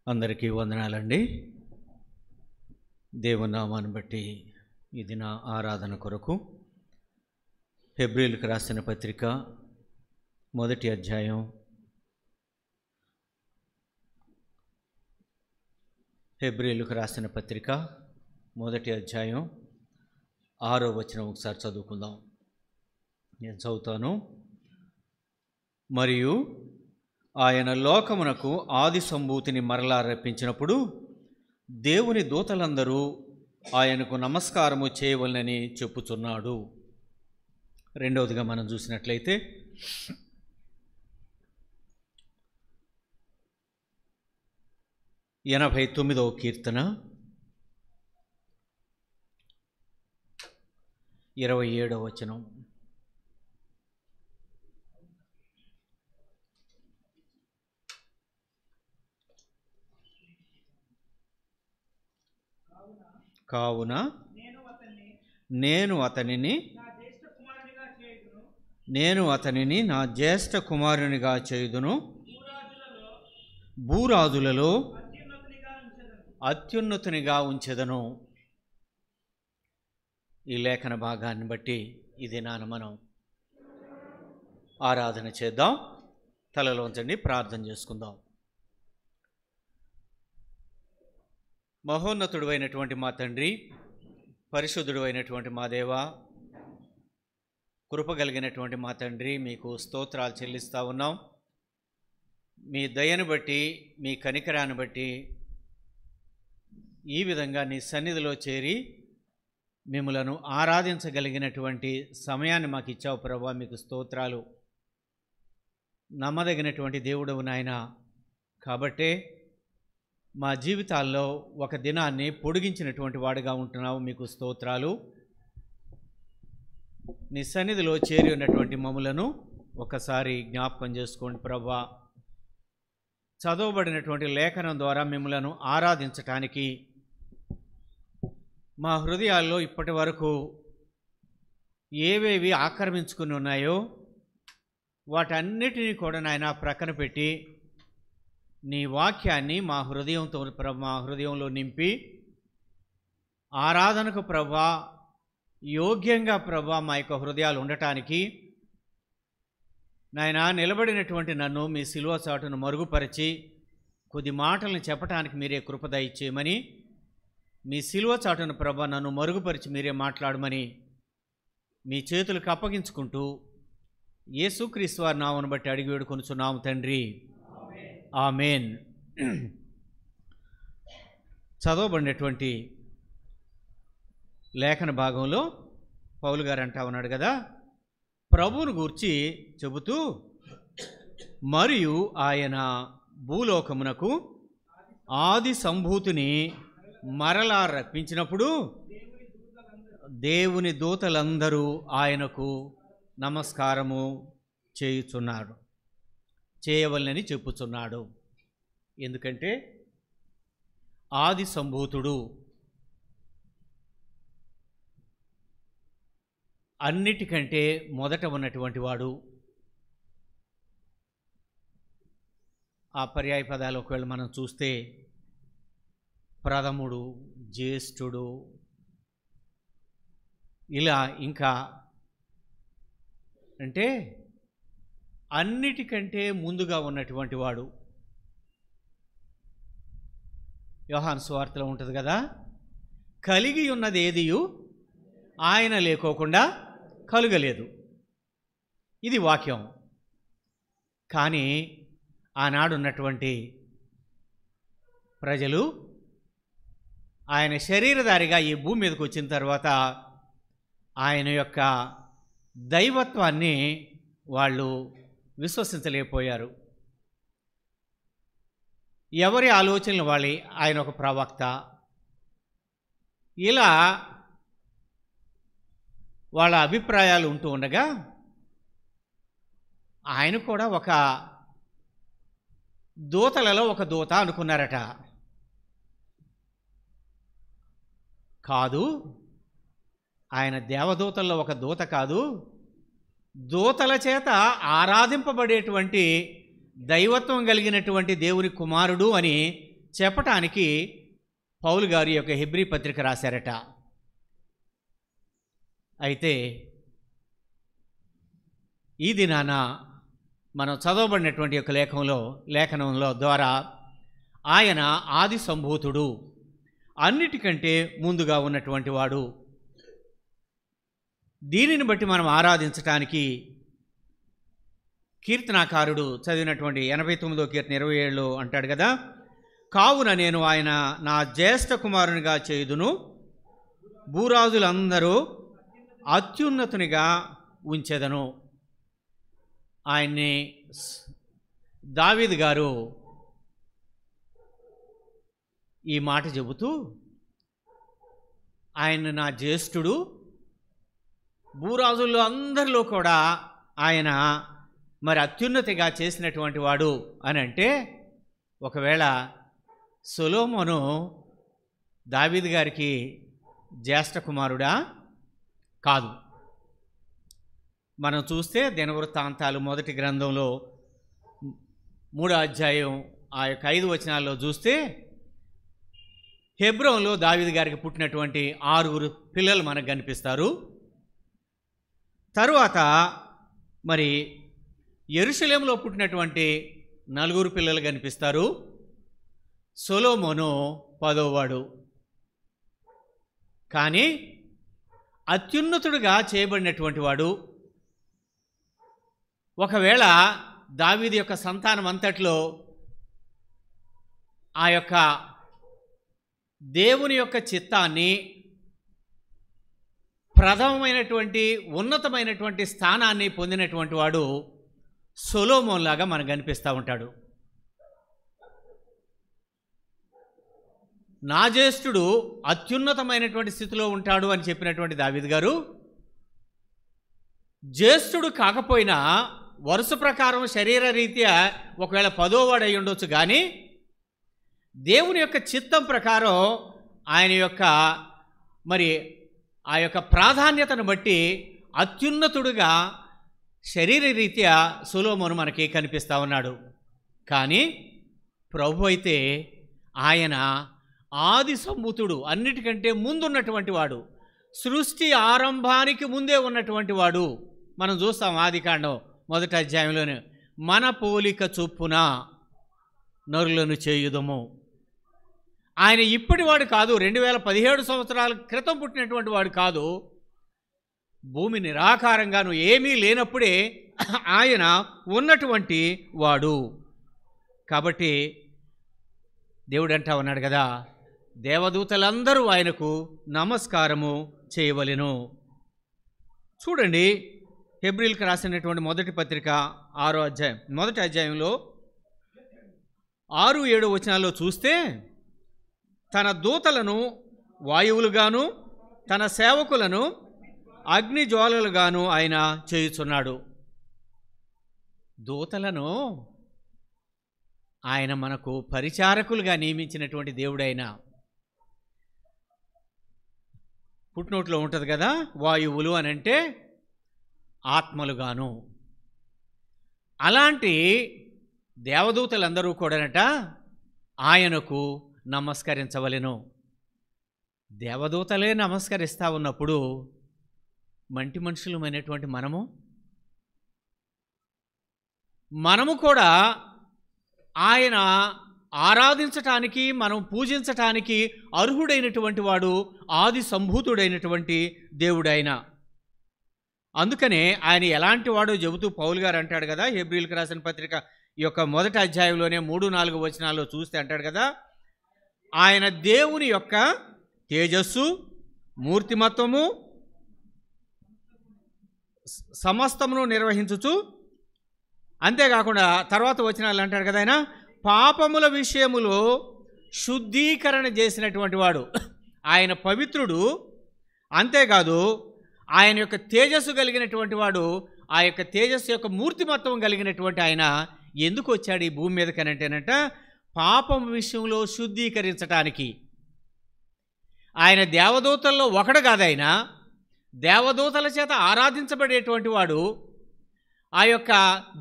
అందరికీ వందనాలండి. దేవుని నామాన్ని బట్టి ఇది నా ఆరాధన కొరకు హెబ్రీయులకు రాసిన పత్రిక 1వ అధ్యాయం 6వ వచనం ఒకసారి చదువుకుందాం. నేను చదువుతాను. మరియు ఆయన లోకమునకు ఆది సంభూతిని మరలా రప్పించినప్పుడు దేవుని దూతలందరూ ఆయనకు నమస్కారము చేయవలనని చెప్పుచున్నాడు. రెండవదిగా మనం చూసినట్లయితే 89వ కీర్తన 27వ వచనం. కావున నేను అతనిని నా జ్యేష్ఠ కుమారునిగా చేయుదును, భూరాజులలో అత్యున్నతునిగా ఉంచెదను. ఈ లేఖన భాగాన్ని బట్టి ఇది మనం ఆరాధన చేద్దాం. తలలోంచండి, ప్రార్థన చేసుకుందాం. మహోన్నతుడు అయినటువంటి మా తండ్రి, పరిశుద్ధుడు అయినటువంటి మా దేవ, కృప కలిగినటువంటి మా తండ్రి, మీకు స్తోత్రాలు చెల్లిస్తూ ఉన్నాం. మీ దయను బట్టి, మీ కనికరాన్ని బట్టి ఈ విధంగా నీ సన్నిధిలో చేరి మిమ్మలను ఆరాధించగలిగినటువంటి సమయాన్ని మాకు ఇచ్చావు ప్రభువా. మీకు స్తోత్రాలు. నమ్మదగినటువంటి దేవుడవు నాయన. కాబట్టే మా జీవితాల్లో ఒక దినాన్ని పొడిగించినటువంటి వాడుగా ఉంటున్నావు. మీకు స్తోత్రాలు. నీ సన్నిధిలో చేరి ఉన్నటువంటి మమ్ములను ఒకసారి జ్ఞాపకం చేసుకోండి ప్రభువా. చదవబడినటువంటి లేఖనం ద్వారా మిమ్మలను ఆరాధించటానికి మా హృదయాల్లో ఇప్పటి వరకు ఏవేవి ఆక్రమించుకుని ఉన్నాయో వాటన్నిటినీ కూడా నాయన ప్రక్కన పెట్టి నీ వాక్యాన్ని మా హృదయంలో నింపి ఆరాధనకు ప్రభా యోగ్యంగా ప్రభా మా యొక్క హృదయాలు ఉండటానికి నాయన నిలబడినటువంటి నన్ను మీ సిలువ చాటును మరుగుపరిచి కొద్ది మాటలను చెప్పటానికి మీరే కృప దయచేయమని, మీ సిలువ చాటును ప్రభా నన్ను మరుగుపరిచి మీరే మాట్లాడమని మీ చేతులకు అప్పగించుకుంటూ యేసుక్రీస్తు వారి నామమును బట్టి అడిగి వేడుకొనుచున్నాము తండ్రి. ఆమేన్. చదవబడినటువంటి లేఖన భాగంలో పౌలు గారు అంటా ఉన్నాడు కదా, ప్రభువును గూర్చి చెబుతూ, మరియు ఆయన భూలోకమునకు ఆది సంభూతిని మరలా రప్పించినప్పుడు దేవుని దూతలందరూ ఆయనకు నమస్కారము చేయవలనని చెప్పుచున్నాడు. ఎందుకంటే ఆది సంభూతుడు, అన్నిటికంటే మొదట ఉన్నటువంటి వాడు. ఆ పర్యాయ పదాలు ఒకవేళ మనం చూస్తే ప్రథముడు, జ్యేష్ఠుడు, ఇలా ఇంకా అంటే అన్నిటికంటే ముందుగా ఉన్నటువంటి వాడు. యోహాను సువార్తలో ఉంటుంది కదా, కలిగి ఉన్నది ఏదియు ఆయన లేకోకుండా కలుగలేదు. ఇది వాక్యం. కానీ ఆనాడున్నటువంటి ప్రజలు ఆయన శరీరధారిగా ఈ భూమి మీదకి వచ్చిన తర్వాత ఆయన యొక్క దైవత్వాన్ని వాళ్ళు విశ్వసించలేకపోయారు. ఎవరి ఆలోచనలు వాళ్ళి, ఆయన ఒక ప్రవక్త, ఇలా వాళ్ళ అభిప్రాయాలు ఉంటూ ఉండగా ఆయన కూడా ఒక దూతలలో ఒక దూత అనుకున్నారట. కాదు, ఆయన దేవదూతల్లో ఒక దూత కాదు, దూతల చేత ఆరాధింపబడేటువంటి దైవత్వం కలిగినటువంటి దేవుని కుమారుడు అని చెప్పటానికి పౌలు గారి యొక్క హెబ్రీ పత్రిక రాశారట. అయితే ఈ దినాన మనం చదవబడినటువంటి యొక్క లేఖనంలో ద్వారా ఆయన ఆది సంభూతుడు, అన్నిటికంటే ముందుగా ఉన్నటువంటి వాడు. దీనిని బట్టి మనం ఆరాధించటానికి కీర్తనాకారుడు చదివినటువంటి 89వ కీర్తన 27 అంటాడు కదా, కావున నేను ఆయన నా జ్యేష్ఠ కుమారునిగా చేయుదును, భూరాజులందరూ అత్యున్నతునిగా ఉంచెదను. ఆయన్ని దావీదు గారు ఈ మాట చెబుతూ, ఆయన నా జ్యేష్ఠుడు, భూరాజుల్లో అందరిలో కూడా ఆయన మరి అత్యున్నతిగా చేసినటువంటి వాడు అని అంటే, ఒకవేళ సొలొమోను దావీదు గారికి జ్యేష్ఠ కుమారుడా? కాదు. మనం చూస్తే దినవృత్తాంతాలు మొదటి గ్రంథంలో 3వ అధ్యాయం ఆ యొక్క 5 వచనాల్లో చూస్తే, హెబ్రోన్లో దావీదు గారికి పుట్టినటువంటి 6 పిల్లలు మనకు కనిపిస్తారు. తరువాత మరి యెరూషలేములో పుట్టినటువంటి 4 పిల్లలు కనిపిస్తారు. సొలొమోను 10వ. కానీ అత్యున్నతుడుగా చేయబడినటువంటి వాడు, ఒకవేళ దావీదు యొక్క సంతానం అంతట్లో ఆ యొక్క దేవుని యొక్క చిత్తాన్ని, ప్రథమమైనటువంటి ఉన్నతమైనటువంటి స్థానాన్ని పొందినటువంటి వాడు సొలొమోన్ లాగా మనకు కనిపిస్తూ ఉంటాడు. నా జ్యేష్ఠుడు అత్యున్నతమైనటువంటి స్థితిలో ఉంటాడు అని చెప్పినటువంటి దావీదు గారు, జ్యేష్ఠుడు కాకపోయినా వరుస ప్రకారం శరీర రీత్యా ఒకవేళ 10వ వాడు అయి ఉండొచ్చు, కానీ దేవుని యొక్క చిత్తం ప్రకారం ఆయన యొక్క మరి ఆ యొక్క ప్రాధాన్యతను బట్టి అత్యున్నతుడుగా శరీర రీత్యా సొలొమోను మనకి కనిపిస్తూ ఉన్నాడు. కానీ ప్రభు అయితే ఆయన ఆది సంభూతుడు, అన్నిటికంటే ముందున్నటువంటి వాడు, సృష్టి ఆరంభానికి ముందే ఉన్నటువంటి వాడు. మనం చూస్తాం ఆదికాండం 1వ అధ్యాయంలోనే, మన పోలిక చొప్పున నరులను చేయుదము. ఆయన ఇప్పటివాడు కాదు, 2017 సంవత్సరాల క్రితం పుట్టినటువంటి వాడు కాదు. భూమి నిరాకారంగాను ఏమీ లేనప్పుడే ఆయన ఉన్నటువంటి వాడు. కాబట్టి దేవుడు అంటా ఉన్నాడు కదా, దేవదూతలందరూ ఆయనకు నమస్కారము చేయవలెను. చూడండి, హెబ్రీయులకు రాసినటువంటి మొదటి పత్రిక 6వ అధ్యాయం, మొదటి అధ్యాయంలో 6-7 వచనాల్లో చూస్తే, తన దూతలను వాయువులుగాను తన సేవకులను అగ్ని జ్వాలలుగాను ఆయన చేయుచున్నాడు. దూతలను ఆయన మనకు పరిచారకులుగా నియమించినటువంటి దేవుడైన, ఫుట్నోట్లో ఉంటుంది కదా, వాయువులు అని అంటే ఆత్మలుగాను. అలాంటి దేవదూతలందరూ కూడానట ఆయనకు నమస్కరించవలెను. దేవదూతలే నమస్కరిస్తూ ఉన్నప్పుడు మంటి మనుషులమైనటువంటి మనము కూడా ఆయన ఆరాధించటానికి, మనం పూజించటానికి అర్హుడైనటువంటి వాడు ఆది సంభూతుడైనటువంటి దేవుడైన. అందుకనే ఆయన ఎలాంటి వాడో చెబుతూ పౌలు గారు అంటాడు కదా, హెబ్రీయులకు రాసిన పత్రిక ఈ యొక్క మొదటి అధ్యాయంలోనే 3-4 వచనాల్లో చూస్తే అంటాడు కదా, ఆయన దేవుని యొక్క తేజస్సు, మూర్తిమత్వము సమస్తమును నిర్వహించుచు, అంతేకాకుండా తర్వాత వచనాలు అంటాడు కదా, ఆయన పాపముల విషయములో శుద్ధీకరణ చేసినటువంటి వాడు. ఆయన పవిత్రుడు, అంతేకాదు ఆయన యొక్క తేజస్సు కలిగినటువంటి వాడు. ఆ యొక్క తేజస్సు యొక్క మూర్తిమత్వం కలిగినటువంటి ఆయన ఎందుకు వచ్చాడు ఈ భూమి మీద కనంటేనట, పాపం విషయంలో శుద్ధీకరించటానికి. ఆయన దేవదూతల్లో ఒకడు కాదు, ఆయన దేవదూతల చేత ఆరాధించబడేటువంటి వాడు, ఆ యొక్క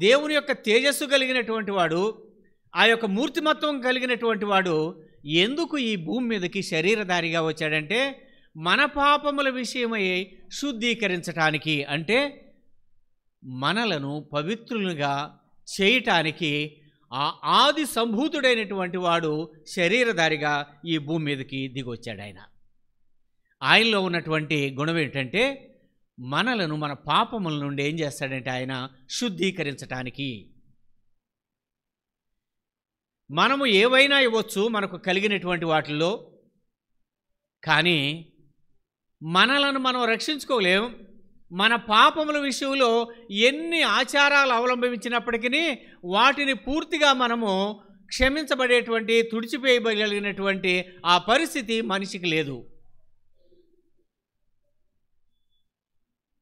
దేవుని యొక్క తేజస్సు కలిగినటువంటి వాడు. ఆ యొక్క మూర్తిమత్వం కలిగినటువంటి వాడు ఎందుకు ఈ భూమి మీదకి శరీరధారిగా వచ్చాడంటే మన పాపముల విషయమై శుద్ధీకరించటానికి, అంటే మనలను పవిత్రులుగా చేయటానికి ఆ ఆది సంభూతుడైనటువంటి వాడు శరీరధారిగా ఈ భూమి మీదకి దిగొచ్చాడు. ఆయనలో ఉన్నటువంటి గుణం ఏంటంటే మనలను మన పాపముల నుండి ఏం చేస్తాడంటే ఆయన శుద్ధీకరించటానికి. మనము ఏవైనా ఇవ్వచ్చు మనకు కలిగినటువంటి వాటిల్లో, కానీ మనలను మనం రక్షించుకోలేం. మన పాపముల విషయంలో ఎన్ని ఆచారాలు అవలంబించినప్పటికీ వాటిని పూర్తిగా మనము క్షమించబడేటువంటి, తుడిచివేయగలిగినటువంటి ఆ పరిస్థితి మనిషికి లేదు.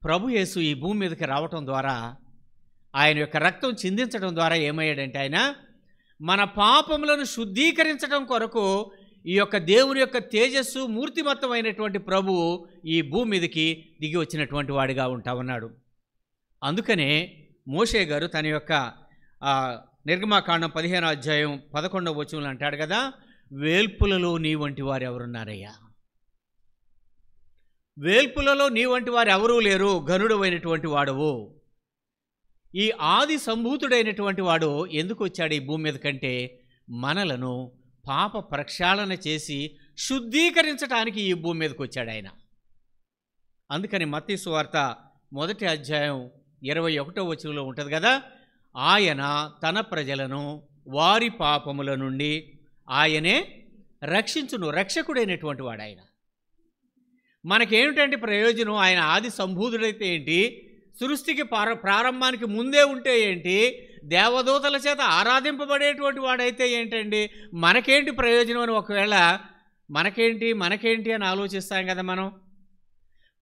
ప్రభు యేసు ఈ భూమి మీదకి రావటం ద్వారా, ఆయన యొక్క రక్తం చిందించడం ద్వారా ఏమయ్యాడంటే ఆయన మన పాపములను శుద్ధీకరించడం కొరకు ఈ యొక్క దేవుని యొక్క తేజస్సు మూర్తిమత్తమైనటువంటి ప్రభువు ఈ భూమి మీదకి దిగి వచ్చినటువంటి వాడిగా ఉంటా ఉన్నాడు. అందుకనే మోషే గారు తన యొక్క నిర్గమాకాండం 15వ అధ్యాయం 11వ వచనంలో అంటాడు కదా, వేల్పులలో నీ వంటి వారు ఎవరున్నారయ్యా, వేల్పులలో నీ వంటి వారు ఎవరూ లేరు, ఘనుడు అయినటువంటి వాడవు. ఈ ఆది సంభూతుడైనటువంటి వాడు ఎందుకు వచ్చాడు ఈ భూమి మీద కంటే మనలను పాప ప్రక్షాళన చేసి శుద్ధీకరించడానికి ఈ భూమి మీదకి వచ్చాడు ఆయన. అందుకని మత్తయి సువార్త 1వ అధ్యాయం 21వ వచనంలో ఉంటుంది కదా, ఆయన తన ప్రజలను వారి పాపముల నుండి ఆయనే రక్షించును. రక్షకుడైనటువంటి వాడు ఆయన. మనకేమిటంటే ప్రయోజనం? ఆయన ఆది సంభూతుడైతే ఏంటి, సృష్టికి ప్రారంభానికి ముందే ఉంటే ఏంటి, దేవదూతల చేత ఆరాధింపబడేటువంటి వాడైతే ఏంటండి, మనకేంటి ప్రయోజనం అని ఒకవేళ మనకేంటి అని ఆలోచిస్తాం కదా మనం.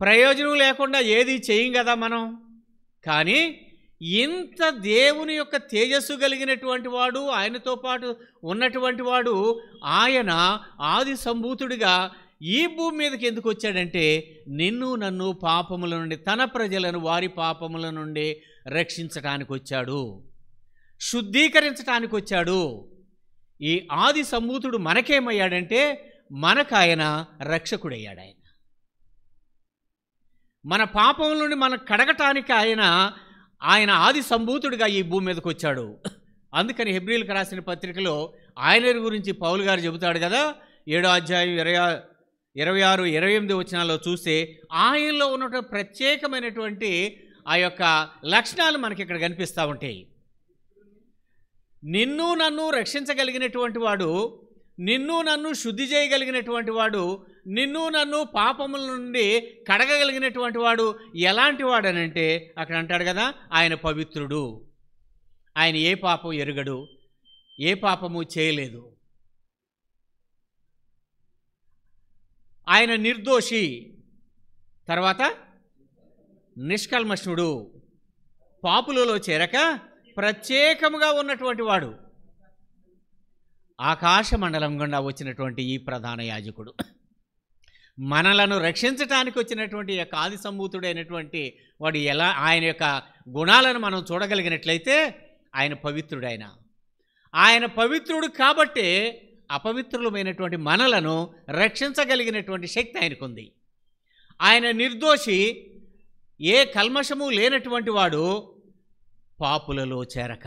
ప్రయోజనం లేకుండా ఏది చేయం కదా మనం. కానీ ఇంత దేవుని యొక్క తేజస్సు కలిగినటువంటి వాడు, ఆయనతో పాటు ఉన్నటువంటి వాడు, ఆయన ఆది సంభూతుడిగా ఈ భూమి మీదకి ఎందుకు వచ్చాడంటే నిన్ను నన్ను పాపముల నుండి, తన ప్రజలను వారి పాపముల నుండి రక్షించటానికి వచ్చాడు, శుద్ధీకరించటానికి వచ్చాడు. ఈ ఆది సంభూతుడు మనకేమయ్యాడంటే మనకాయన రక్షకుడయ్యాడు. మన పాపముల నుండి మనం కడగటానికి ఆయన ఆది సంభూతుడిగా ఈ భూమి మీదకి వచ్చాడు. అందుకని హెబ్రీయులకు రాసిన పత్రికలో ఆయన గురించి పౌలు గారు చెబుతాడు కదా, 7వ అధ్యాయం 26, 28 వచనాల్లో చూస్తే ఆయనలో ఉన్నటువంటి ప్రత్యేకమైనటువంటి ఆ యొక్క లక్షణాలు మనకి ఇక్కడ కనిపిస్తూ ఉంటాయి. నిన్ను నన్ను రక్షించగలిగినటువంటి వాడు, నిన్ను నన్ను శుద్ధి చేయగలిగినటువంటి వాడు, నిన్ను నన్ను పాపముల నుండి కడగగలిగినటువంటి వాడు ఎలాంటి వాడనంటే అక్కడ అంటాడు కదా, ఆయన పవిత్రుడు, ఆయన ఏ పాపం ఎరుగడు, ఏ పాపము చేయలేదు, ఆయన నిర్దోషి, తర్వాత నిష్కల్మషుడు, పాపులలో చేరక ప్రత్యేకముగా ఉన్నటువంటి వాడు, ఆకాశ మండలం గుండా వచ్చినటువంటి ఈ ప్రధాన యాజకుడు, మనలను రక్షించటానికి వచ్చినటువంటి యొక్క ఆది సంభూతుడైనటువంటి వాడు ఎలా, ఆయన యొక్క గుణాలను మనం చూడగలిగినట్లయితే ఆయన పవిత్రుడైన, ఆయన పవిత్రుడు కాబట్టే అపవిత్రులమైనటువంటి మనలను రక్షించగలిగినటువంటి శక్తి ఆయనకుంది. ఆయన నిర్దోషి, ఏ కల్మషము లేనటువంటి వాడు, పాపులలో చేరక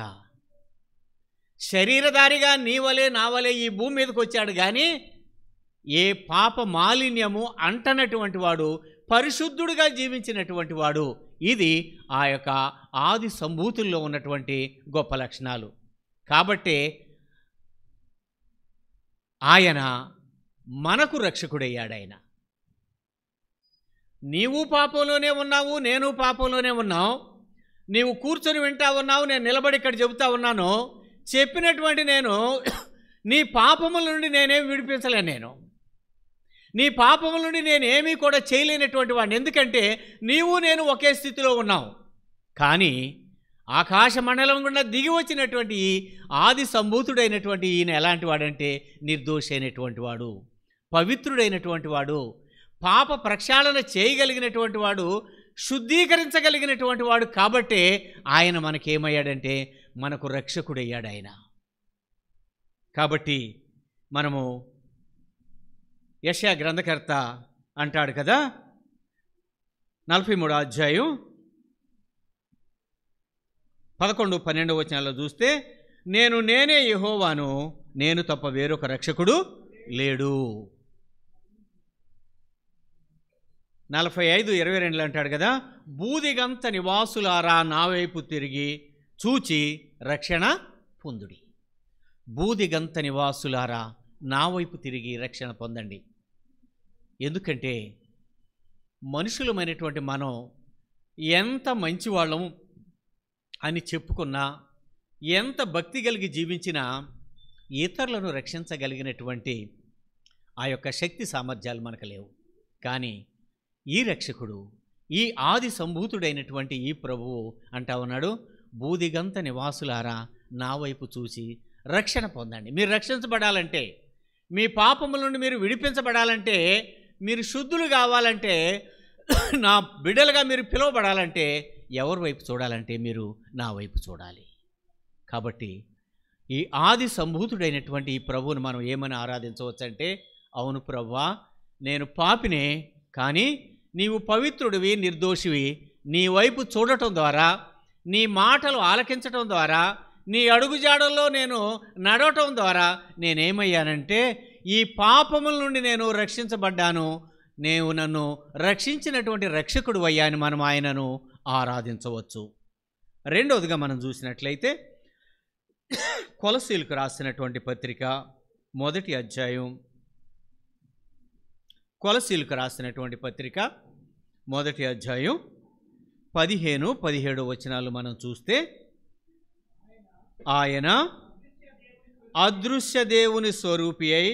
శరీరధారిగా నీ వలే నా వలే ఈ భూమి మీదకి వచ్చాడు, కానీ ఏ పాప మాలిన్యము అంటనటువంటి వాడు, పరిశుద్ధుడిగా జీవించినటువంటి వాడు. ఇది ఆ యొక్క ఆది సంభూతుల్లో ఉన్నటువంటి గొప్ప లక్షణాలు. కాబట్టి ఆయన మనకు రక్షకుడయ్యాడు. ఆయన నీవు పాపంలోనే ఉన్నావు, నేను పాపంలోనే ఉన్నావు. నీవు కూర్చొని వింటా ఉన్నావు, నేను నిలబడి ఇక్కడ చెబుతా ఉన్నాను. చెప్పినటువంటి నేను నీ పాపముల నుండి నేనేం విడిపించలేను, నేను నీ పాపముల నుండి నేనేమీ కూడా చేయలేనటువంటి వాడిని. ఎందుకంటే నీవు నేను ఒకే స్థితిలో ఉన్నావు. కానీ ఆకాశ మండలం గుండా దిగి వచ్చినటువంటి ఈ ఆది సంభూతుడైనటువంటి ఈయన ఎలాంటి వాడంటే నిర్దోషి అయినటువంటి వాడు, పవిత్రుడైనటువంటి వాడు, పాప ప్రక్షాళన చేయగలిగినటువంటి వాడు, శుద్ధీకరించగలిగినటువంటి వాడు. కాబట్టే ఆయన మనకేమయ్యాడంటే మనకు రక్షకుడయ్యాడు. ఆయన కాబట్టి మనము యెషయా గ్రంథకర్త అంటాడు కదా, 43వ అధ్యాయం 11-12 వచనాల్లో చూస్తే, నేనే యెహోవాను, నేను తప్ప వేరొక రక్షకుడు లేడు. 45:22 అంటాడు కదా, బూదిగంత నివాసులారా నా వైపు తిరిగి చూచి రక్షణ పొందుడి. బూదిగంత నివాసులారా నా వైపు తిరిగి రక్షణ పొందండి. ఎందుకంటే మనుషులమైనటువంటి మనం ఎంత మంచివాళ్ళం అని చెప్పుకున్నా, ఎంత భక్తి కలిగి జీవించినా ఇతరులను రక్షించగలిగినటువంటి ఆ యొక్క శక్తి సామర్థ్యాలు మనకు లేవు. కానీ ఈ రక్షకుడు, ఈ ఆది సంభూతుడైనటువంటి ఈ ప్రభువు అంటా ఉన్నాడు, బూదిగంత నివాసులారా నా వైపు చూసి రక్షణ పొందండి. మీరు రక్షించబడాలంటే, మీ పాపముల నుండి మీరు విడిపించబడాలంటే, మీరు శుద్ధులు కావాలంటే, నా బిడ్డలుగా మీరు పిలువబడాలంటే ఎవరి వైపు చూడాలంటే మీరు నా వైపు చూడాలి. కాబట్టి ఈ ఆది సంభూతుడైనటువంటి ఈ ప్రభువును మనం ఏమని ఆరాధించవచ్చంటే, అవును ప్రభువా, నేను పాపినే, కానీ నీవు పవిత్రుడివి, నిర్దోషివి. నీ వైపు చూడటం ద్వారా, నీ మాటలు ఆలకించటం ద్వారా, నీ అడుగుజాడల్లో నేను నడవటం ద్వారా నేనేమయ్యానంటే ఈ పాపముల నుండి నేను రక్షించబడ్డాను. నేను నన్ను రక్షించినటువంటి రక్షకుడు అయ్యాను. మనం ఆయనను ఆరాధించవచ్చు. రెండవదిగా మనం చూసినట్లయితే కొలసీలకు రాసినటువంటి పత్రిక 1వ అధ్యాయం, కొలసీలకు రాసినటువంటి పత్రిక 1వ అధ్యాయం 15-17 వచనాలు మనం చూస్తే, ఆయన అదృశ్య దేవుని స్వరూపి అయి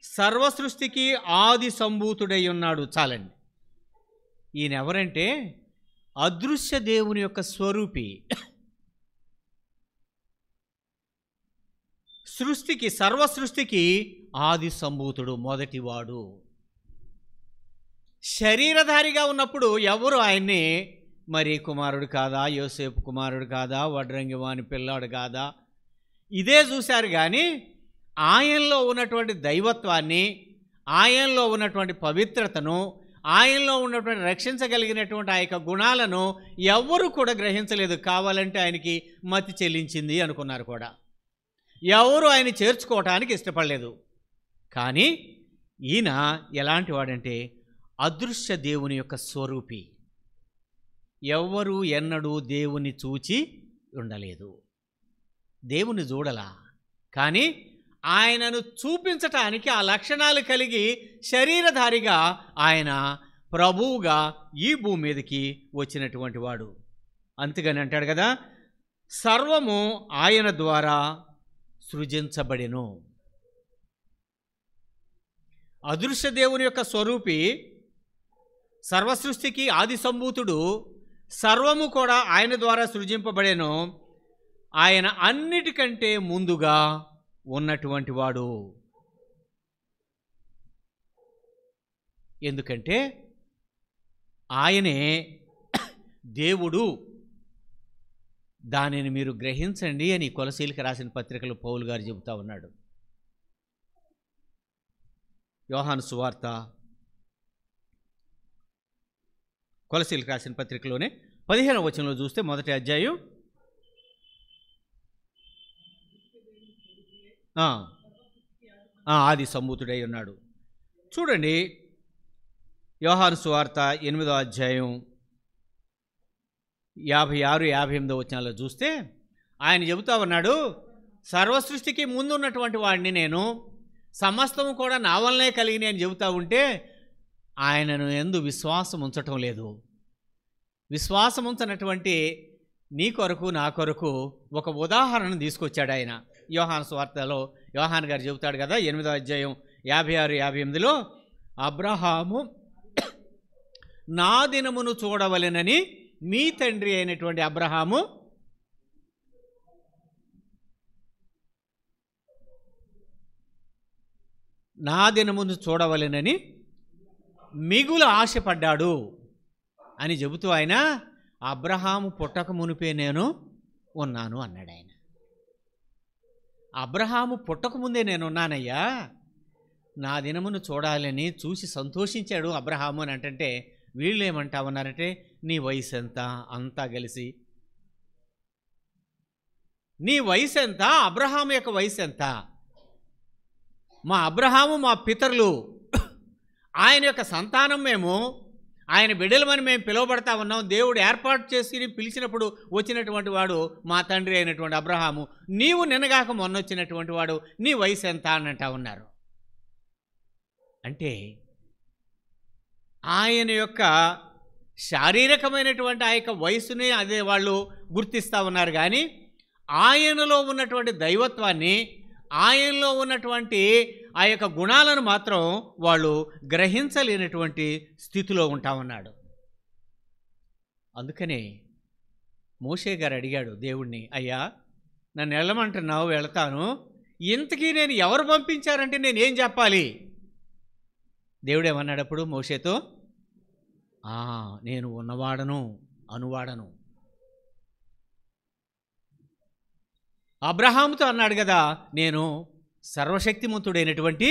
సర్వసృష్టికి ఆది సంభూతుడై ఉన్నాడు. చాలండి. ఈయన ఎవరంటే అదృశ్య దేవుని యొక్క స్వరూపి, సృష్టికి, సర్వసృష్టికి ఆది సంభూతుడు, మొదటివాడు. శరీరధారిగా ఉన్నప్పుడు ఎవరు ఆయన్ని మరి కుమారుడు కాదా, యోసేపు కుమారుడు కాదా, వడ్రంగి వాని పిల్లాడు కాదా, ఇదే చూశారు. కానీ ఆయనలో ఉన్నటువంటి దైవత్వాన్ని, ఆయనలో ఉన్నటువంటి పవిత్రతను, ఆయనలో ఉన్నటువంటి రక్షించగలిగినటువంటి ఆ యొక్క గుణాలను ఎవరు కూడా గ్రహించలేదు. కావాలంటే ఆయనకి మతి చెల్లించింది అనుకున్నారు కూడా. ఎవరు ఆయన చేర్చుకోవటానికి ఇష్టపడలేదు. కానీ ఈయన ఎలాంటి వాడంటే అదృశ్య దేవుని యొక్క స్వరూపి. ఎవ్వరూ ఎన్నడూ దేవుని చూచి ఉండలేదు, దేవుని చూడలా. కానీ ఆయనను చూపించటానికి ఆ లక్షణాలు కలిగి శరీరధారిగా ఆయన ప్రభువుగా ఈ భూమి మీదకి వచ్చినటువంటి వాడు. అంతేగాని అంటాడు కదా, సర్వము ఆయన ద్వారా సృజించబడెను. అదృశ్య దేవుని యొక్క స్వరూపి, సర్వసృష్టికి ఆది సంభూతుడు, సర్వము కూడా ఆయన ద్వారా సృజింపబడెను. ఆయన అన్నిటికంటే ముందుగా ఉన్నటువంటి వాడు. ఎందుకంటే ఆయనే దేవుడు. దానిని మీరు గ్రహించండి అని కొలసీలకు రాసిన పత్రికలో పౌలు గారు చెబుతా ఉన్నాడు. యోహాను సువార్త, కొలసీలకు రాసిన పత్రికలోనే 15వ వచనంలో చూస్తే, 1వ అధ్యాయం ఆది సంభూతుడై ఉన్నాడు. చూడండి, యోహాను సువార్త 8వ అధ్యాయం 56-58 వచనాల్లో చూస్తే ఆయన చెబుతా ఉన్నాడు, సర్వసృష్టికి ముందు ఉన్నటువంటి వాడిని నేను, సమస్తము కూడా నా వల్లనే కలిగిన అని చెబుతా ఉంటే ఆయనను యందు విశ్వాసం ఉంచటం లేదు. విశ్వాసం ఉంచనటువంటి నీ కొరకు, నా కొరకు ఒక ఉదాహరణ తీసుకొచ్చాడు ఆయన. యోహాను సువార్తలో యోహాను గారు చెబుతాడు కదా, 8వ అధ్యాయం 56-58లో, అబ్రహాము నా దినమును చూడవలెనని మీ తండ్రి అయినటువంటి అబ్రహాము నా దినమును చూడవలెనని మిగులు ఆశపడ్డాడు అని చెబుతూ ఆయన అబ్రహాము పుట్టక మునిపే నేను ఉన్నాను అన్నాడు ఆయన. అబ్రహాము పుట్టకముందే నేనున్నానయ్యా, నా దినమును చూడాలని చూసి సంతోషించాడు అబ్రహాము అని అంటే వీళ్ళు ఏమంటా ఉన్నారంటే నీ వయసు ఎంత అంతా కలిసి, నీ వయసు ఎంత, అబ్రహాము యొక్క వయసు ఎంత, మా అబ్రహాము మా పితరులు, ఆయన యొక్క సంతానం మేము, ఆయన బిడ్డలమని మేము పిలువబడతా ఉన్నాం. దేవుడు ఏర్పాటు చేసి పిలిచినప్పుడు వచ్చినటువంటి వాడు మా తండ్రి అయినటువంటి అబ్రహాము, నీవు నిన్నగాక మొన్న వచ్చినటువంటి వాడు, నీ వయసు ఎంత అని అంటా ఉన్నారు. అంటే ఆయన యొక్క శారీరకమైనటువంటి ఆ యొక్క వయసుని అదే వాళ్ళు గుర్తిస్తూ ఉన్నారు. కానీ ఆయనలో ఉన్నటువంటి దైవత్వాన్ని, ఆయనలో ఉన్నటువంటి ఆ యొక్క గుణాలను మాత్రం వాళ్ళు గ్రహించలేనటువంటి స్థితిలో ఉంటా ఉన్నాడు. అందుకనే మోషే గారు అడిగాడు దేవుణ్ణి, అయ్యా నన్ను వెళ్ళమంటున్నావు, వెళతాను, ఇంతకీ నేను ఎవరు పంపించారంటే నేనేం చెప్పాలి? దేవుడు ఏమన్నాడు అప్పుడు మోషేతో, నేను ఉన్నవాడను అనువాడను. అబ్రహాముతో అన్నాడు కదా, నేను సర్వశక్తిమంతుడైనటువంటి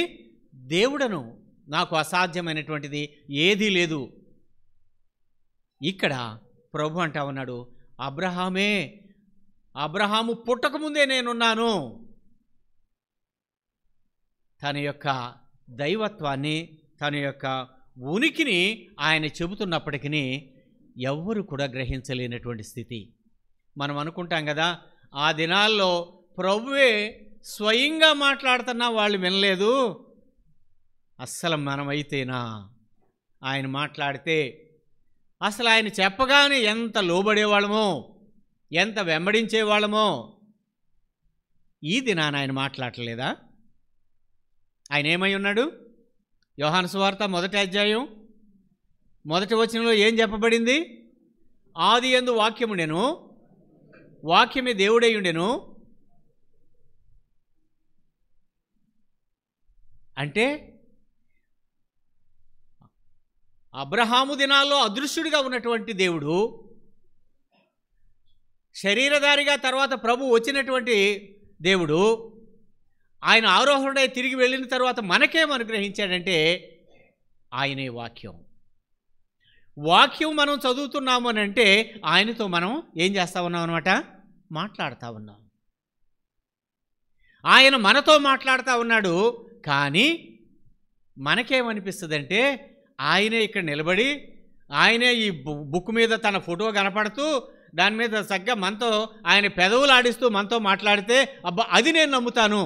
దేవుడను, నాకు అసాధ్యమైనటువంటిది ఏదీ లేదు. ఇక్కడ ప్రభు అంటా ఉన్నాడు, అబ్రహాము పుట్టకముందే నేనున్నాను. తన యొక్క దైవత్వాన్ని, తన యొక్క ఉనికిని ఆయన చెబుతున్నప్పటికీ ఎవ్వరు కూడా గ్రహించలేనటువంటి స్థితి. మనం అనుకుంటాం కదా, ఆ దినాల్లో ప్రభువే స్వయంగా మాట్లాడుతున్నా వాళ్ళు వినలేదు. అస్సలు మనమైతేనా ఆయన మాట్లాడితే అసలు ఆయన చెప్పగానే ఎంత లోబడేవాళ్ళమో, ఎంత వెంబడించేవాళ్ళమో. ఈ దినాన ఆయన మాట్లాడలేదా? ఆయన ఏమై ఉన్నాడు? యోహాను సువార్త 1వ అధ్యాయం 1వ వచనంలో ఏం చెప్పబడింది? ఆది యందు వాక్యముండెను, వాక్యమే దేవుడై ఉండెను. అంటే అబ్రహాము దినాల్లో అదృశ్యుడిగా ఉన్నటువంటి దేవుడు, శరీరధారిగా తర్వాత ప్రభు వచ్చినటువంటి దేవుడు, ఆయన ఆరోహణుడై తిరిగి వెళ్ళిన తర్వాత మనకేం అనుగ్రహించాడంటే ఆయనే వాక్యం. వాక్యం మనం చదువుతున్నాము అని అంటే ఆయనతో మనం ఏం చేస్తూ ఉన్నాం అన్నమాట, మాట్లాడుతూ ఉన్నాం. ఆయన మనతో మాట్లాడుతూ ఉన్నాడు. కానీ మనకేమనిపిస్తుందంటే ఆయనే ఇక్కడ నిలబడి, ఆయనే ఈ బుక్ మీద తన ఫోటో కనపడుతూ దాని మీద చక్కగా మనతో ఆయన పెదవులు ఆడిస్తూ మనతో మాట్లాడితే అబ్బా అది నేను నమ్ముతాను.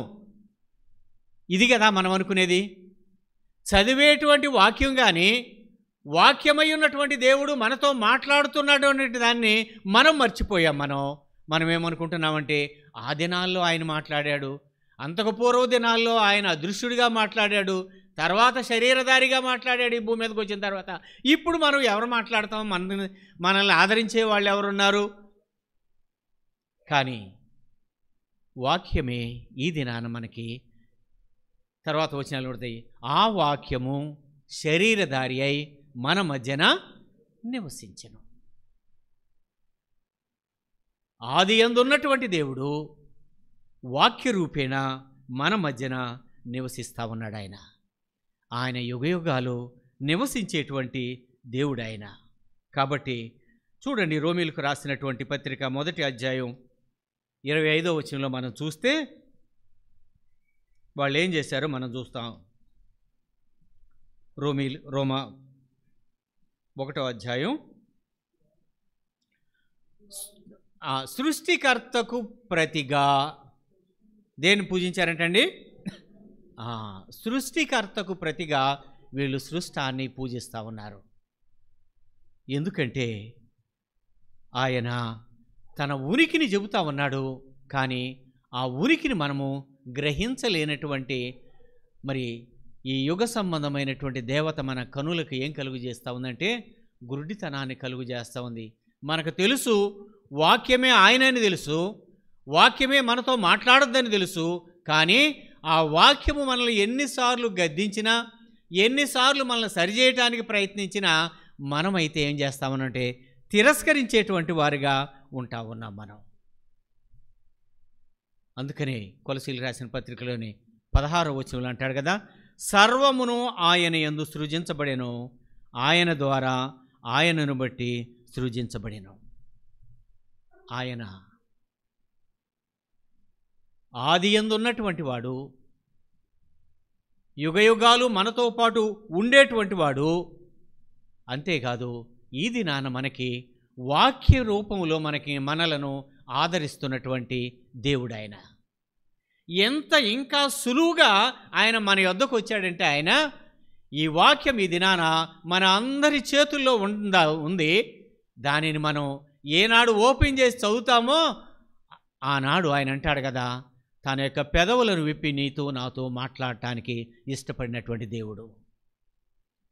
ఇది కదా మనం అనుకునేది. చదివేటువంటి వాక్యం కానీ, వాక్యమై ఉన్నటువంటి దేవుడు మనతో మాట్లాడుతున్నాడు అనే దాన్ని మనం మర్చిపోయాం. మనం ఏమనుకుంటున్నామంటే ఆ దినాల్లో ఆయన మాట్లాడాడు, అంతకు పూర్వ దినాల్లో ఆయన అదృశ్యుడిగా మాట్లాడాడు, తర్వాత శరీరధారిగా మాట్లాడాడు ఈ భూమి మీదకి వచ్చిన తర్వాత. ఇప్పుడు మనం ఎవరు మాట్లాడతాం? మనల్ని ఆదరించే వాళ్ళు ఎవరున్నారు? కానీ వాక్యమే ఈ దినాన మనకి తర్వాత వచనాలు పడతాయి. ఆ వాక్యము శరీరధారి అయి మన మధ్యన నివసించెను. ఆది యందు ఉన్నటువంటి దేవుడు వాక్య రూపేణ మన మధ్యన నివసిస్తూ ఉన్నాడు. ఆయన యుగయుగాలు నివసించేటువంటి దేవుడు ఆయన. కాబట్టి చూడండి, రోమీలకు రాసినటువంటి పత్రిక 1వ అధ్యాయం 25వ వచనంలో మనం చూస్తే వాళ్ళు ఏం చేశారో మనం చూస్తాం. రోమా 1వ అధ్యాయం, సృష్టికర్తకు ప్రతిగా దేన్ని పూజించారంటండి? సృష్టికర్తకు ప్రతిగా వీళ్ళు సృష్టాన్ని పూజిస్తూ ఉన్నారు. ఎందుకంటే ఆయన తన ఉనికిని చెబుతా ఉన్నాడు. కానీ ఆ ఉనికిని మనము గ్రహించలేనటువంటి మరి ఈ యుగ సంబంధమైనటువంటి దేవత మన కనులకు ఏం కలుగు చేస్తూ ఉందంటే గురుడితనాన్ని కలుగు చేస్తూ ఉంది. మనకు తెలుసు వాక్యమే ఆయనని తెలుసు, వాక్యమే మనతో మాట్లాడొద్దని తెలుసు. కానీ ఆ వాక్యము మనల్ని ఎన్నిసార్లు గద్దించినా, ఎన్నిసార్లు మనల్ని సరిచేయటానికి ప్రయత్నించినా మనమైతే ఏం చేస్తామనంటే తిరస్కరించేటువంటి వారిగా ఉంటా ఉన్నాం మనం. అందుకనే కొలసీలు రాసిన పత్రికలోని 16వ వచనంలో అంటాడు కదా, సర్వమును ఆయన యందు సృజించబడెను, ఆయన ద్వారా ఆయనను బట్టి సృజించబడెను. ఆయన ఆది యందు ఉన్నటువంటి వాడు, యుగయుగాలు మనతో పాటు ఉండేటువంటి వాడు. అంతేకాదు ఈ దినాన మనకి వాక్య రూపంలో మనలను ఆదరిస్తున్నటువంటి దేవుడు ఆయన. ఎంత ఇంకా సులువుగా ఆయన మన యొద్దకు వచ్చాడంటే, ఆయన ఈ వాక్యం ఈ దినాన మన అందరి చేతుల్లో ఉంది. దానిని మనం ఏనాడు ఓపెన్ చేసి చదువుతామో ఆనాడు ఆయన అంటాడు కదా, తన యొక్క పెదవులను విప్పి నీతో నాతో మాట్లాడటానికి ఇష్టపడినటువంటి దేవుడు.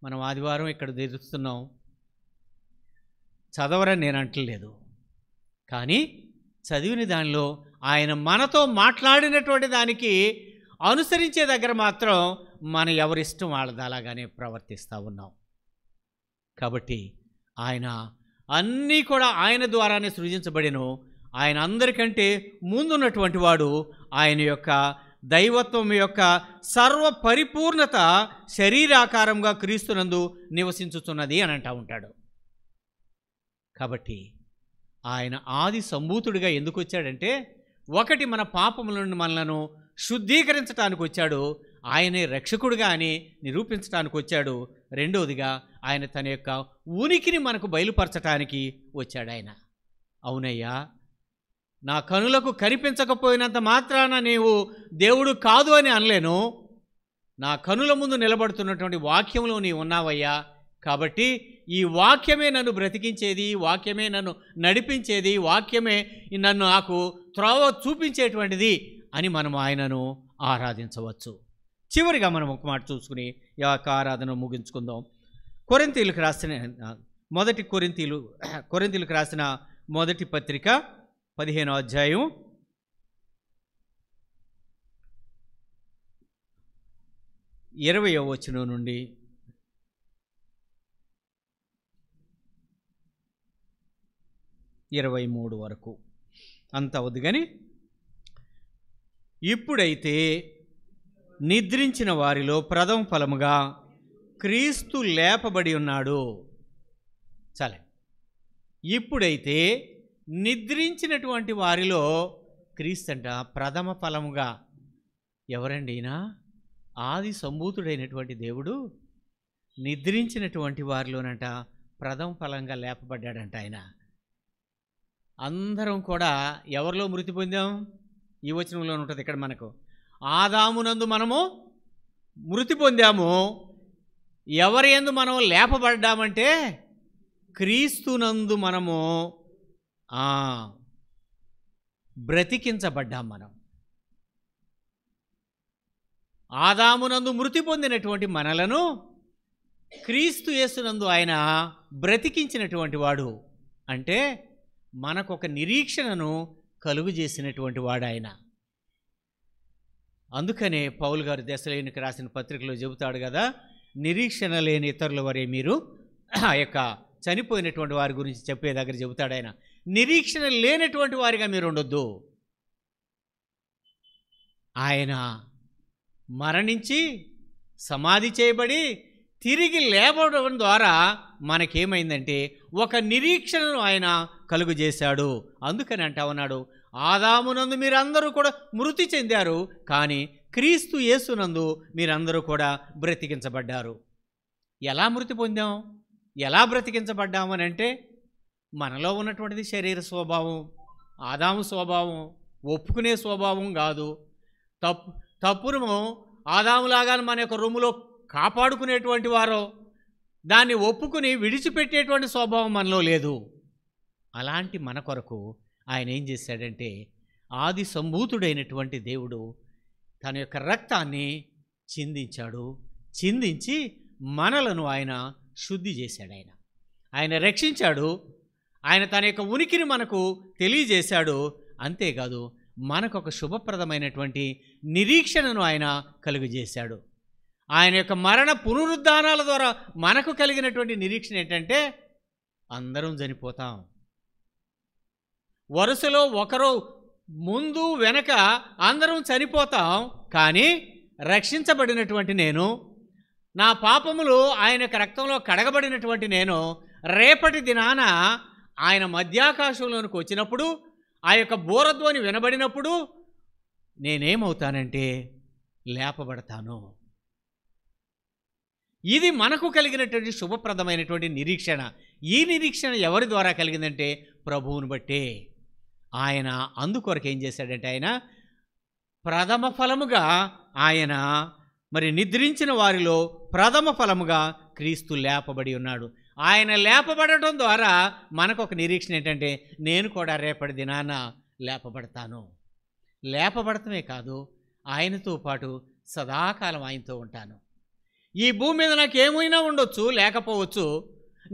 మనం ఆదివారం ఇక్కడ తెరుస్తున్నాం, చదవరని నేను అంటలేదు, కానీ చదివిన దానిలో ఆయన మనతో మాట్లాడినటువంటి దానికి అనుసరించే దగ్గర మాత్రం మన ఎవరిష్టం వాళ్ళది అలాగానే ప్రవర్తిస్తూ ఉన్నాం. కాబట్టి ఆయన అన్నీ కూడా ఆయన ద్వారానే సృజించబడిను. ఆయన అందరికంటే ముందున్నటువంటి వాడు. ఆయన యొక్క దైవత్వం యొక్క సర్వ పరిపూర్ణత శరీరాకారంగా క్రీస్తునందు నివసించుతున్నది అని అంటూ ఉంటాడు. కాబట్టి ఆయన ఆది సంభూతుడిగా ఎందుకు వచ్చాడంటే, ఒకటి మన పాపముల నుండి మనలను శుద్ధీకరించడానికి వచ్చాడు, ఆయనే రక్షకుడిగా అని నిరూపించడానికి వచ్చాడు. రెండవదిగా ఆయన తన యొక్క ఉనికిని మనకు బయలుపరచడానికి వచ్చాడు. ఆయన అవునయ్యా, నా కనులకు కనిపించకపోయినంత మాత్రాన నీవు దేవుడు కాదు అని అనలేను. నా కనుల ముందు నిలబడుతున్నటువంటి వాక్యంలో నీవు ఉన్నావయ్యా. కాబట్టి ఈ వాక్యమే నన్ను బ్రతికించేది, వాక్యమే నన్ను నడిపించేది, వాక్యమే నాకు త్రోవ చూపించేటువంటిది అని మనం ఆయనను ఆరాధించవచ్చు. చివరిగా మనం ఒక మాట చూసుకుని ఈ యొక్క ఆరాధన ముగించుకుందాం. కొరింథీయులకు రాసిన మొదటి పత్రిక 15వ అధ్యాయం 20వ వచనం నుండి 23 వరకు అంత వద్దు కానీ, ఇప్పుడైతే నిద్రించిన వారిలో ప్రథమ ఫలముగా క్రీస్తు లేపబడి ఉన్నాడు. చాలే. ఇప్పుడైతే నిద్రించినటువంటి వారిలో క్రీస్తు అంట ప్రథమ ఫలముగా. ఎవరండి ఈయన? ఆది సంభూతుడైనటువంటి దేవుడు నిద్రించినటువంటి వారిలోనంట ప్రథమ ఫలంగా లేపబడ్డాడంట. ఆయన అందరం కూడా ఎవరిలో మృతి పొందాం? ఈ వచనంలో ఉంటుంది ఇక్కడ మనకు. ఆదామునందు మనము మృతి పొందాము. ఎవరి యందు మనం లేపబడ్డామంటే క్రీస్తునందు మనము బ్రతికించబడ్డాం. మనం ఆదామునందు మృతి పొందినటువంటి మనలను క్రీస్తు యేసునందు ఆయన బ్రతికించినటువంటి వాడు. అంటే మనకు ఒక నిరీక్షణను కలుగు చేసినటువంటి వాడు ఆయన. అందుకనే పౌలు గారు దెసలోనికీయులకు రాసిన పత్రికలో చెబుతాడు కదా, నిరీక్షణ లేని ఇతరుల వరే మీరు ఆ యొక్క చనిపోయినటువంటి వారి గురించి చెప్పే దగ్గర చెబుతాడు ఆయన, నిరీక్షణ లేనటువంటి వారిగా మీరు ఉండొద్దు. ఆయన మరణించి సమాధి చేయబడి తిరిగి లేవడం ద్వారా మనకేమైందంటే ఒక నిరీక్షణను ఆయన కలుగు చేశాడు. అందుకని అంటా ఉన్నాడు, ఆదామునందు మీరందరూ కూడా మృతి చెందారు, కానీ క్రీస్తు యేసునందు మీరందరూ కూడా బ్రతికించబడ్డారు. ఎలా మృతి పొందాం, ఎలా బ్రతికించబడ్డాము అని అంటే, మనలో ఉన్నటువంటిది శరీర స్వభావం, ఆదాము స్వభావం, ఒప్పుకునే స్వభావం కాదు. తప్పును ఆదాములాగానే మన యొక్క రొమ్ములో కాపాడుకునేటువంటి వారో దాన్ని ఒప్పుకుని విడిచిపెట్టేటువంటి స్వభావం మనలో లేదు. అలాంటి మన కొరకు ఆయన ఏం చేశాడంటే, ఆది సంభూతుడైనటువంటి దేవుడు తన యొక్క రక్తాన్ని చిందించాడు. చిందించి మనలను ఆయన శుద్ధి చేశాడు. ఆయన రక్షించాడు. ఆయన తన యొక్క ఉనికిని మనకు తెలియజేశాడు. అంతేకాదు మనకు ఒక శుభప్రదమైనటువంటి నిరీక్షణను ఆయన కలుగజేశాడు. ఆయన యొక్క మరణ పునరుద్ధానాల ద్వారా మనకు కలిగినటువంటి నిరీక్షణ ఏంటంటే, అందరం చనిపోతాం. వరుసలో ఒకరో ముందు వెనక అందరం చనిపోతాం, కానీ రక్షించబడినటువంటి నేను, నా పాపములు ఆయన యొక్క రక్తంలో కడగబడినటువంటి నేను రేపటి దినాన ఆయన మధ్యాకాశంలోనికి వచ్చినప్పుడు, ఆ యొక్క బూరధ్వని వినబడినప్పుడు నేనేమవుతానంటే లేపబడతాను. ఇది మనకు కలిగినటువంటి శుభప్రదమైనటువంటి నిరీక్షణ. ఈ నిరీక్షణ ఎవరి ద్వారా కలిగిందంటే ప్రభువుని బట్టే. ఆయన అందుకొరకు ఏం చేశాడంటే ఆయన ప్రథమ ఫలముగా ఆయన మరి నిద్రించిన వారిలో ప్రథమ ఫలముగా క్రీస్తు లేపబడి ఉన్నాడు. ఆయన లేపబడటం ద్వారా మనకు ఒక నిరీక్షణ ఏంటంటే నేను కూడా రేపటి దినాన లేపబడతాను. లేపబడటమే కాదు, ఆయనతో పాటు సదాకాలం ఆయనతో ఉంటాను. ఈ భూమి మీద నాకు ఏమైనా ఉండొచ్చు, లేకపోవచ్చు,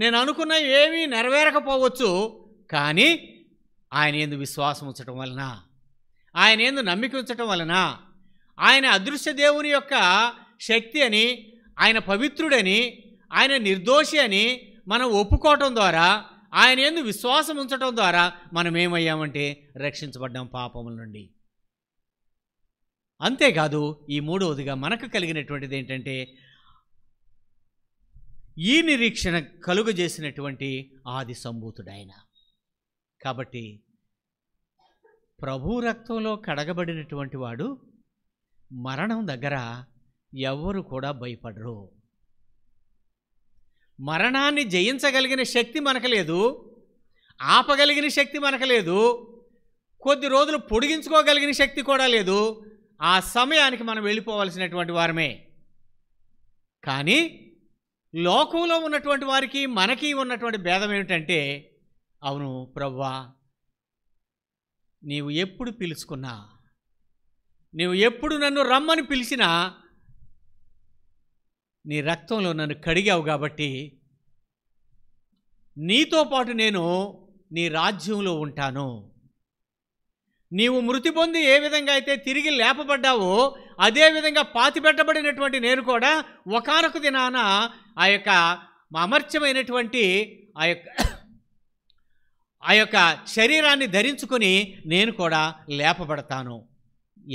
నేను అనుకున్న ఏమీ నెరవేరకపోవచ్చు, కానీ ఆయన యందు విశ్వాసం ఉంచటం వలన, ఆయన యందు నమ్మిక ఉంచటం వలన, ఆయన అదృశ్య దేవుని యొక్క శక్తి అని, ఆయన పవిత్రుడని, ఆయన నిర్దోషి అని మనం ఒప్పుకోవటం ద్వారా, ఆయన యందు విశ్వాసం ఉంచటం ద్వారా మనం ఏమయ్యామంటే రక్షించబడ్డాం పాపముల నుండి. అంతేకాదు ఈ మూడవదిగా మనకు కలిగినటువంటిది ఏంటంటే ఈ నిరీక్షణ కలుగజేసినటువంటి ఆది సంభూతుడైన. కాబట్టి ప్రభు రక్తంలో కడగబడినటువంటి వాడు మరణం దగ్గర ఎవ్వరు కూడా భయపడరు. మరణాన్ని జయించగలిగిన శక్తి మనకు లేదు, ఆపగలిగిన శక్తి మనకు లేదు, కొద్ది రోజులు పొడిగించుకోగలిగిన శక్తి కూడా లేదు. ఆ సమయానికి మనం వెళ్ళిపోవలసినటువంటి వారమే. కానీ లోకంలో ఉన్నటువంటి వారికి మనకి ఉన్నటువంటి భేదం ఏమిటంటే, అవును ప్రభువా, నీవు ఎప్పుడు పిలుచుకున్నా, నీవు ఎప్పుడు నన్ను రమ్మని పిలిచినా నీ రక్తంలో నన్ను కడిగావు కాబట్టి నీతో పాటు నేను నీ రాజ్యంలో ఉంటాను. నీవు మృతి పొంది ఏ విధంగా అయితే తిరిగి లేపబడ్డావో అదేవిధంగా పాతిపెట్టబడినటువంటి నేను కూడా ఒకానొక దినాన ఆ యొక్క అమర్త్యమైనటువంటి ఆ యొక్క శరీరాన్ని ధరించుకొని నేను కూడా లేపబడతాను.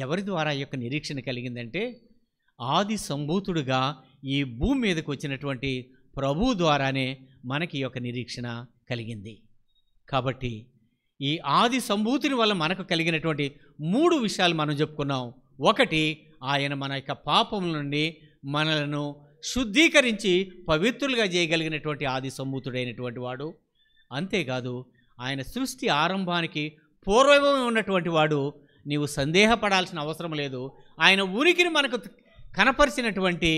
ఎవరి ద్వారా ఈ యొక్క నిరీక్షణ కలిగిందంటే ఆది సంభూతుడుగా ఈ భూమి మీదకి వచ్చినటువంటి ప్రభువు ద్వారానే మనకి ఈ యొక్క నిరీక్షణ కలిగింది. కాబట్టి ఈ ఆది సంభూతిని వల్ల మనకు కలిగినటువంటి 3 విషయాలు మనం చెప్పుకున్నాం. ఒకటి, ఆయన మన యొక్క పాపముల నుండి మనలను శుద్ధీకరించి పవిత్రులుగా చేయగలిగినటువంటి ఆది సంభూతుడైనటువంటి వాడు. అంతేకాదు ఆయన సృష్టి ఆరంభానికి పూర్వమే ఉన్నటువంటి వాడు. నీవు సందేహపడాల్సిన అవసరం లేదు. ఆయన ఉనికిని మనకు కనపరిచినటువంటి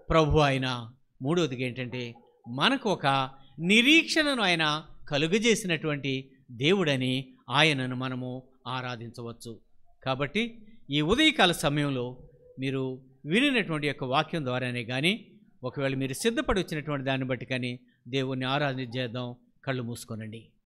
ప్రభు ఆయన. మూడవదిగా ఏంటంటే మనకు ఒక నిరీక్షణను ఆయన కలుగజేసినటువంటి దేవుడని ఆయనను మనము ఆరాధించవచ్చు. కాబట్టి ఈ ఉదయకాల సమయంలో మీరు వినినటువంటి యొక్క వాక్యం ద్వారానే కానీ, ఒకవేళ మీరు సిద్ధపడి వచ్చినటువంటి దాన్ని బట్టి కానీ దేవుణ్ణి ఆరాధించేద్దాం. కళ్ళు మూసుకోనండి.